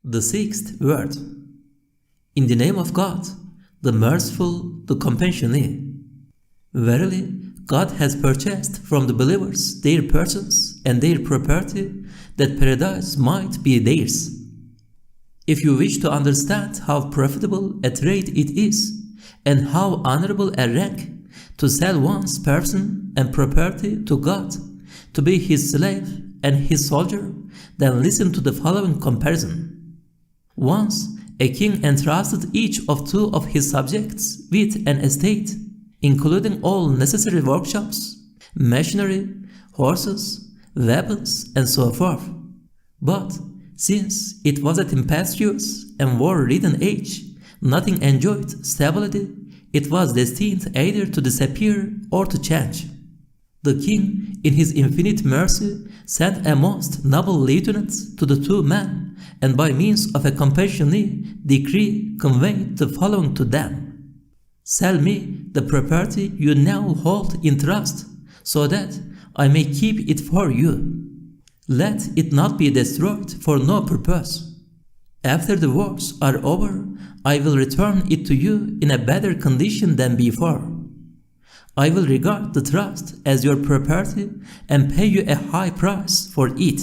The sixth word. In the name of God, the merciful, the compassionate. Verily, God has purchased from the believers their persons and their property, that paradise might be theirs. If you wish to understand how profitable a trade it is, and how honorable a rank to sell one's person and property to God, to be his slave and his soldier, then listen to the following comparison. Once, a king entrusted each of two of his subjects with an estate, including all necessary workshops, machinery, horses, weapons, and so forth. But since it was a tempestuous and war-ridden age, nothing enjoyed stability, it was destined either to disappear or to change. The king, in his infinite mercy, sent a most noble lieutenant to the two men, and by means of a compassionate decree conveyed the following to them. Sell me the property you now hold in trust, so that I may keep it for you. Let it not be destroyed for no purpose. After the wars are over, I will return it to you in a better condition than before. I will regard the trust as your property and pay you a high price for it.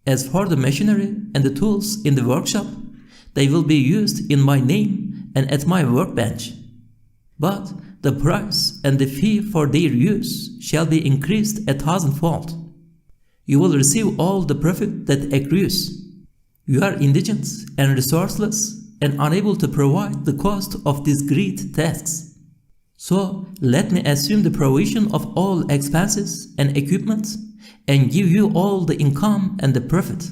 As for the machinery and the tools in the workshop, they will be used in my name and at my workbench. But the price and the fee for their use shall be increased 1,000-fold. You will receive all the profit that accrues. You are indigent and resourceless and unable to provide the cost of these great tasks. So let me assume the provision of all expenses and equipment and give you all the income and the profit.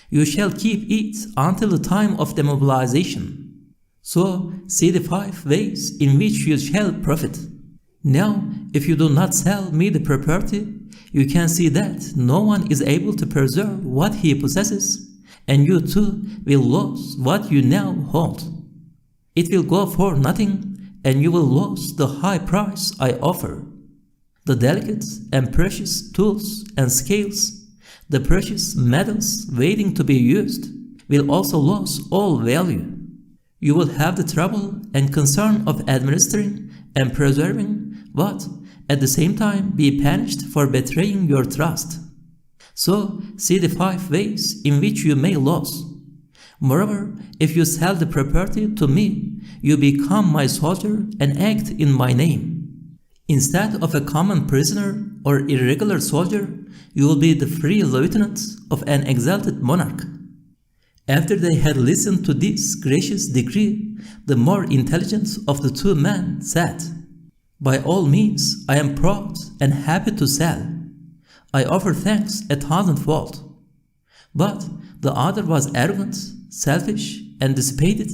You shall keep it until the time of demobilization. So see the 5 ways in which you shall profit. Now, if you do not sell me the property, you can see that no one is able to preserve what he possesses, and you too will lose what you now hold. It will go for nothing, and you will lose the high price I offer. The delicate and precious tools and scales, the precious metals waiting to be used, will also lose all value. You will have the trouble and concern of administering and preserving, but at the same time be punished for betraying your trust. So see the 5 ways in which you may lose. Moreover, if you sell the property to me, you become my soldier and act in my name. Instead of a common prisoner or irregular soldier, you will be the free lieutenant of an exalted monarch. After they had listened to this gracious decree, the more intelligent of the two men said, By all means, I am proud and happy to sell. I offer thanks 1,000-fold. But the other was arrogant, selfish, and dissipated.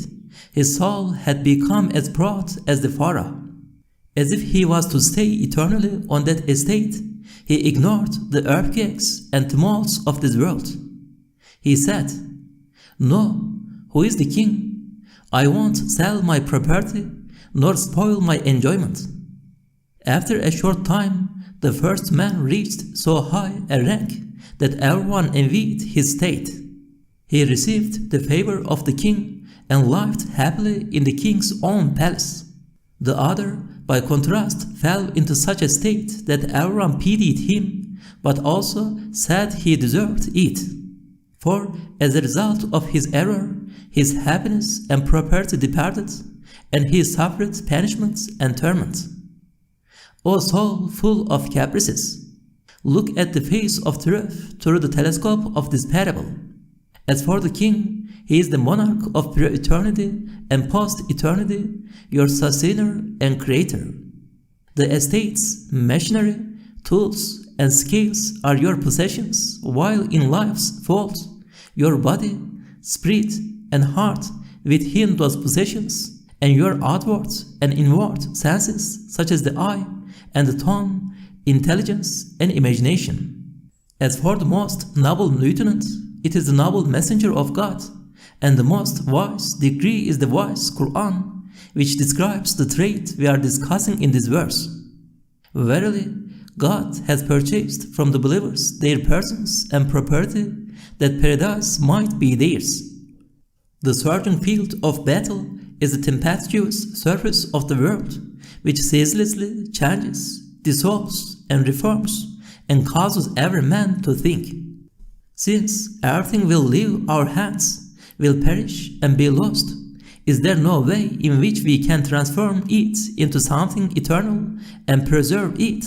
His soul had become as proud as the Pharaoh. As if he was to stay eternally on that estate, he ignored the earthquakes and tumults of this world. He said, No, who is the king? I won't sell my property, nor spoil my enjoyment. After a short time, the first man reached so high a rank that everyone envied his state. He received the favor of the king and lived happily in the king's own palace. The other, by contrast, fell into such a state that everyone pitied him, but also said he deserved it. For as a result of his error, his happiness and property departed, and he suffered punishments and torment. O soul full of caprices, look at the face of truth through the telescope of this parable. As for the king, he is the monarch of pre-eternity and post-eternity, your sustainer and creator. The estates, machinery, tools, and scales are your possessions, while in life's fault, your body, spirit, and heart within those possessions, and your outward and inward senses, such as the eye and the tongue, intelligence, and imagination. As for the most noble lieutenant, it is the noble messenger of God, and the most wise decree is the wise Qur'an, which describes the trait we are discussing in this verse. Verily, God has purchased from the believers their persons and property, that paradise might be theirs. The surging field of battle is the tempestuous surface of the world, which ceaselessly changes, dissolves, and reforms, and causes every man to think. Since everything will leave our hands, will perish and be lost, is there no way in which we can transform it into something eternal and preserve it?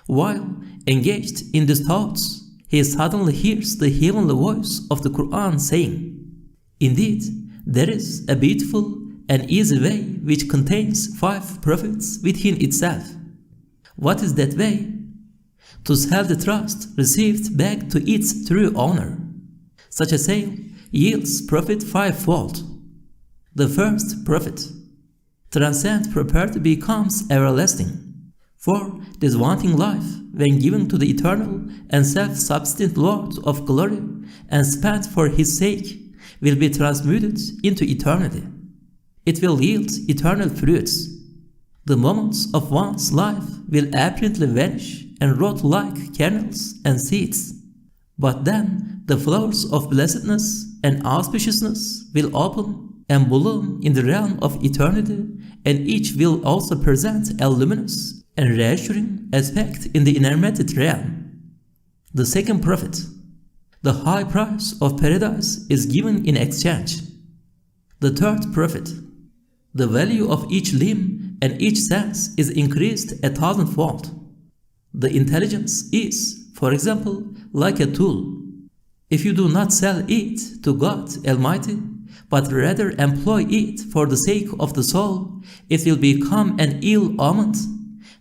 While engaged in these thoughts, he suddenly hears the heavenly voice of the Quran saying, "Indeed, there is a beautiful and easy way which contains 5 profits within itself." What is that way? To sell the trust received back to its true owner. Such a sale yields profit 5-fold. The first profit. Transcendent property becomes everlasting. For this wanting life, when given to the eternal and self-subsistent Lord of glory and spent for his sake, will be transmuted into eternity. It will yield eternal fruits. The moments of one's life will apparently vanish and rot like kernels and seeds. But then the flowers of blessedness and auspiciousness will open and bloom in the realm of eternity, and each will also present a luminous and reassuring aspect in the inanimate realm. The second profit. The high price of paradise is given in exchange. The third profit. The value of each limb and each sense is increased 1,000-fold. The intelligence is, for example, like a tool. If you do not sell it to God Almighty, but rather employ it for the sake of the soul, it will become an ill-omened,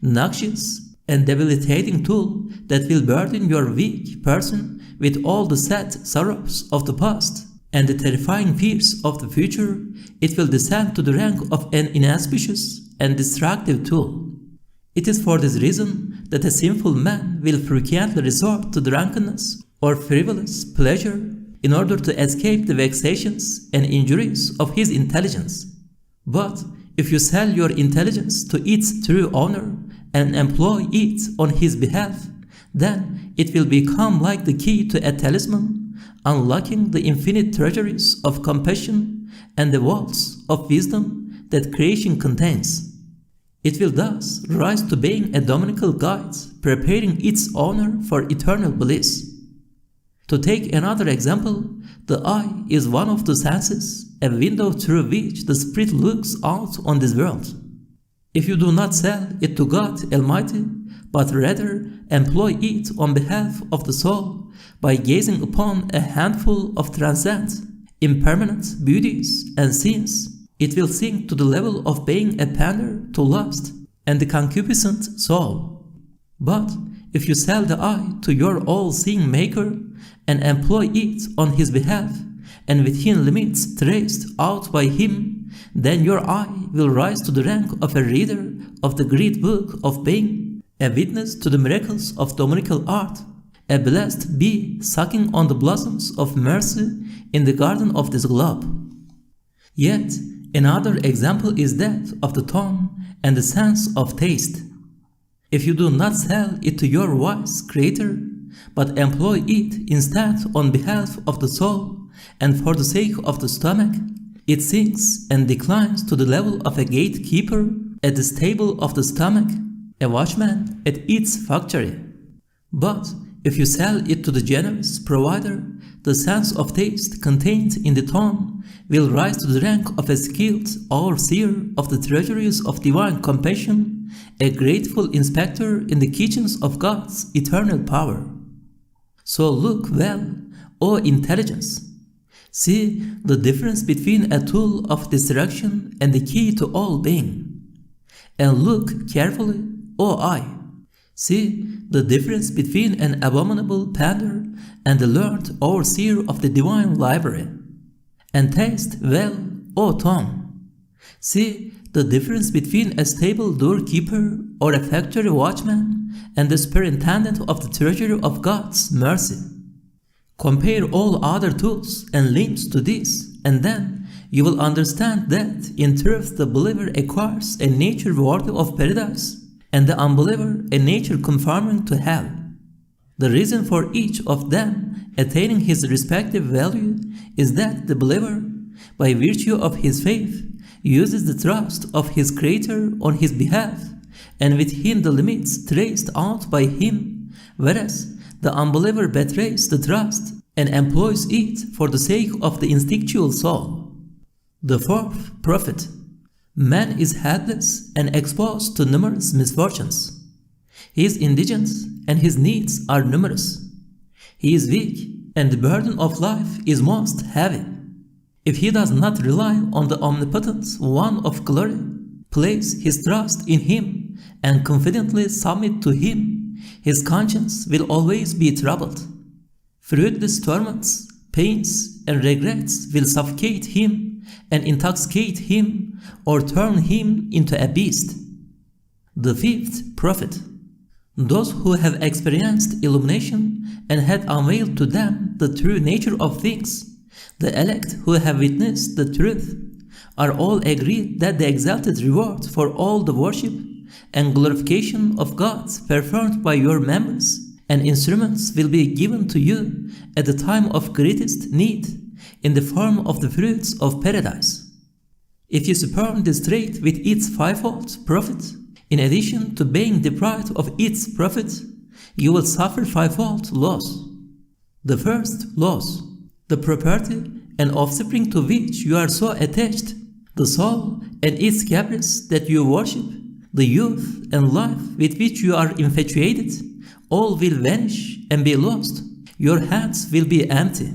noxious, and debilitating tool that will burden your weak person with all the sad sorrows of the past and the terrifying fears of the future. It will descend to the rank of an inauspicious and destructive tool. It is for this reason that a sinful man will frequently resort to drunkenness or frivolous pleasure in order to escape the vexations and injuries of his intelligence. But if you sell your intelligence to its true owner and employ it on his behalf, then it will become like the key to a talisman, unlocking the infinite treasuries of compassion and the vaults of wisdom that creation contains. It will thus rise to being a dominical guide, preparing its owner for eternal bliss. To take another example, the eye is one of the senses, a window through which the spirit looks out on this world. If you do not sell it to God Almighty, but rather employ it on behalf of the soul by gazing upon a handful of transcendent, impermanent beauties and scenes, it will sink to the level of being a pander to lust and the concupiscent soul. But if you sell the eye to your all-seeing Maker and employ it on his behalf and within limits traced out by him, then your eye will rise to the rank of a reader of the great book of being, a witness to the miracles of dominical art, a blessed bee sucking on the blossoms of mercy in the garden of this globe. Yet another example is that of the tongue and the sense of taste. If you do not sell it to your wise Creator, but employ it instead on behalf of the soul and for the sake of the stomach, it sinks and declines to the level of a gatekeeper at the stable of the stomach, a watchman at its factory. But if you sell it to the generous provider, the sense of taste contained in the tongue will rise to the rank of a skilled overseer of the treasuries of divine compassion, a grateful inspector in the kitchens of God's eternal power. So look well, O intelligence. See the difference between a tool of destruction and the key to all being. And look carefully, O eye. See the difference between an abominable pander and the learned overseer of the divine library. And taste well, O tongue. See the difference between a stable doorkeeper or a factory watchman and the superintendent of the treasury of God's mercy. Compare all other tools and limbs to this, and then you will understand that in truth the believer acquires a nature worthy of paradise, and the unbeliever a nature conforming to hell. The reason for each of them attaining his respective value is that the believer, by virtue of his faith, uses the trust of his Creator on his behalf, and within the limits traced out by him, whereas the unbeliever betrays the trust and employs it for the sake of the instinctual soul. The fourth prophet. Man is helpless and exposed to numerous misfortunes. He is indigent and his needs are numerous. He is weak and the burden of life is most heavy. If he does not rely on the omnipotent one of glory, place his trust in him and confidently submit to him, his conscience will always be troubled. Fruitless torments, pains, and regrets will suffocate him and intoxicate him or turn him into a beast. The fifth prophet. Those who have experienced illumination and had unveiled to them the true nature of things, the elect who have witnessed the truth, are all agreed that the exalted reward for all the worship and glorification of God performed by your members and instruments will be given to you at the time of greatest need in the form of the fruits of paradise. If you spurn this trait with its fivefold profit, in addition to being deprived of its profit, you will suffer fivefold loss. The first loss, the property and offspring to which you are so attached, the soul and its caprice that you worship, the youth and life with which you are infatuated, all will vanish and be lost. Your hands will be empty,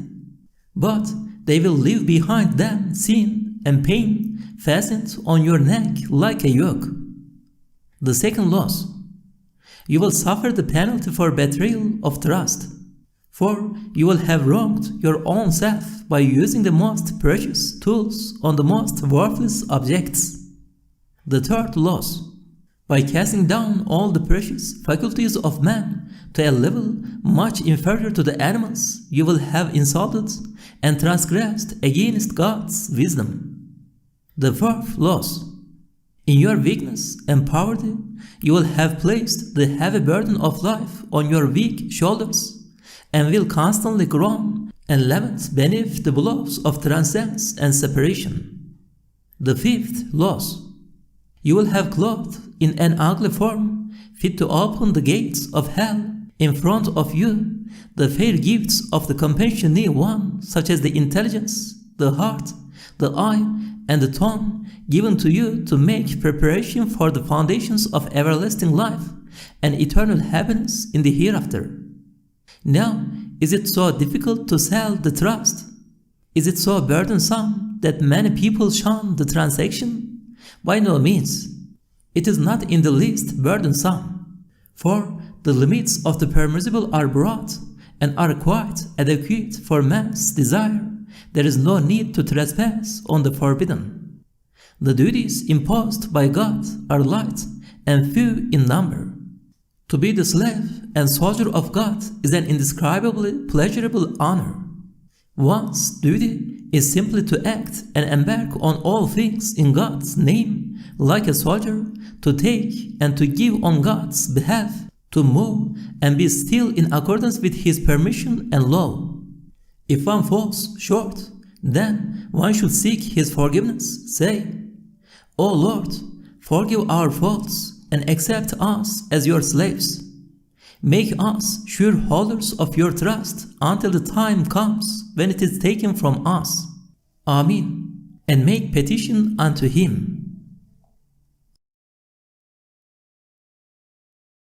but they will leave behind them sin and pain fastened on your neck like a yoke. The second loss. You will suffer the penalty for betrayal of trust, for you will have wronged your own self by using the most precious tools on the most worthless objects. The third loss. By casting down all the precious faculties of man to a level much inferior to the animals, you will have insulted and transgressed against God's wisdom. The fourth loss. In your weakness and poverty, you will have placed the heavy burden of life on your weak shoulders, and will constantly groan and lament beneath the blows of transcendence and separation. The fifth loss. You will have clothed in an ugly form, fit to open the gates of hell in front of you, the fair gifts of the compassionate one, such as the intelligence, the heart, the eye, and the tongue, given to you to make preparation for the foundations of everlasting life and eternal happiness in the hereafter. Now, is it so difficult to sell the trust? Is it so burdensome that many people shun the transaction? By no means. It is not in the least burdensome, for the limits of the permissible are broad and are quite adequate for man's desire. There is no need to trespass on the forbidden. The duties imposed by God are light and few in number. To be the slave and soldier of God is an indescribably pleasurable honor. One's duty is simply to act and embark on all things in God's name, like a soldier, to take and to give on God's behalf, to move and be still in accordance with His permission and law. If one falls short, then one should seek His forgiveness. Say, O Lord, forgive our faults and accept us as your slaves. Make us sure holders of your trust until the time comes when it is taken from us. Amen. And make petition unto Him.